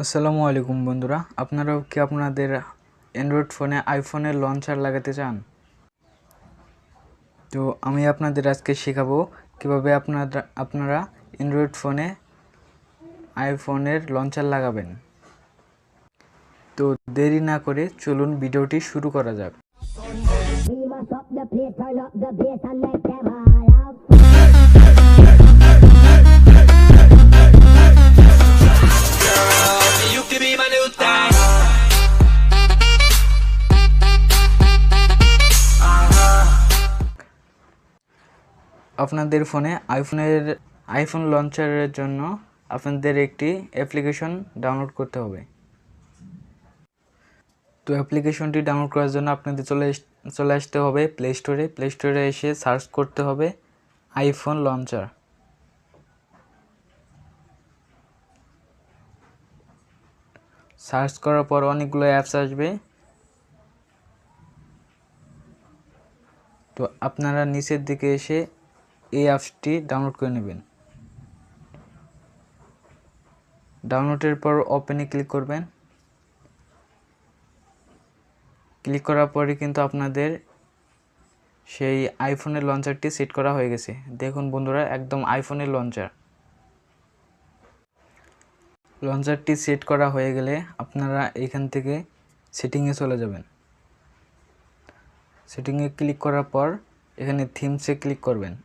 আসসালামু আলাইকুম বন্ধুরা, আপনারাও কি আপনাদের অ্যান্ড্রয়েড ফোনে আইফোনের লঞ্চার লাগাতে চান? তো আমি আপনাদের আজকে শেখাবো কিভাবে আপনারা অ্যান্ড্রয়েড ফোনে আইফোনের লঞ্চার লাগাবেন। তো দেরি না করে চলুন ভিডিওটি শুরু করা যাক। আপনাদের ফোনে আইফোন লঞ্চারের জন্য আপনাদের একটি অ্যাপ্লিকেশন ডাউনলোড করতে হবে। তো অ্যাপ্লিকেশনটি ডাউনলোড করার জন্য আপনাদের চলে আসতে হবে প্লে স্টোরে এসে সার্চ করতে হবে আইফোন লঞ্চার। সার্চ করার পর অনেকগুলো অ্যাপস আসবে। তো আপনারা নিচের দিকে এসে এই অ্যাপসটি ডাউনলোড করে নেবেন। ডাউনলোডের পর ওপেনে ক্লিক করবেন। ক্লিক করার পরে কিন্তু আপনাদের সেই আইফোনের লঞ্চারটি সেট করা হয়ে গেছে। দেখুন বন্ধুরা, একদম আইফোনের লঞ্চারটি সেট করা হয়ে গেলে আপনারা এখান থেকে সেটিংয়ে চলে যাবেন। সেটিংয়ে ক্লিক করার পর এখানে থিমসে ক্লিক করবেন।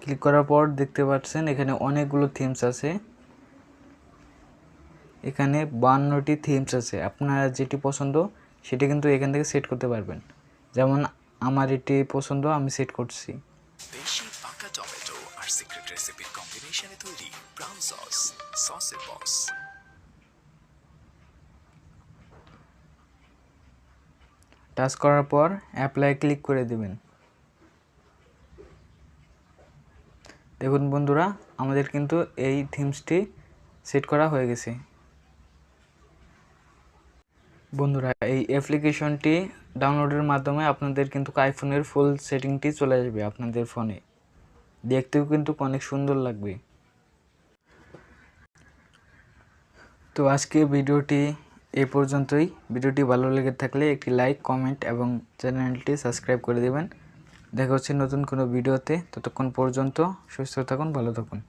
ক্লিক করার পর দেখতে পাচ্ছেন এখানে অনেকগুলো থিমস আছে। এখানে 52টি থিমস আছে। আপনারা যেটি পছন্দ সেটি কিন্তু এখান থেকে সেট করতে পারবেন। যেমন আমার এটি পছন্দ, আমি সেট করছি। বেশি পাকা টমেটো আর সিক্রেট রেসিপির কম্বিনেশনে তৈরি ব্রাউন সসের বস। টাচ করার পর অ্যাপ্লাই ক্লিক করে দেবেন। দেখুন বন্ধুরা, আমাদের কিন্তু এই থিমসটি সেট করা হয়ে গেছে। বন্ধুরা, এই অ্যাপ্লিকেশনটি ডাউনলোডের মাধ্যমে আপনাদের কিন্তু আইফোনের ফুল সেটিংটি চলে আসবে আপনাদের ফোনে। দেখতেও কিন্তু অনেক সুন্দর লাগবে। তো আজকে ভিডিওটি এই পর্যন্তই। ভিডিওটি ভালো লেগে থাকলে একটি লাইক, কমেন্ট এবং চ্যানেলটি সাবস্ক্রাইব করে দেবেন। দেখা হচ্ছে নতুন কোনো ভিডিওতে। ততক্ষণ পর্যন্ত সুস্থ থাকুন, ভালো থাকুন।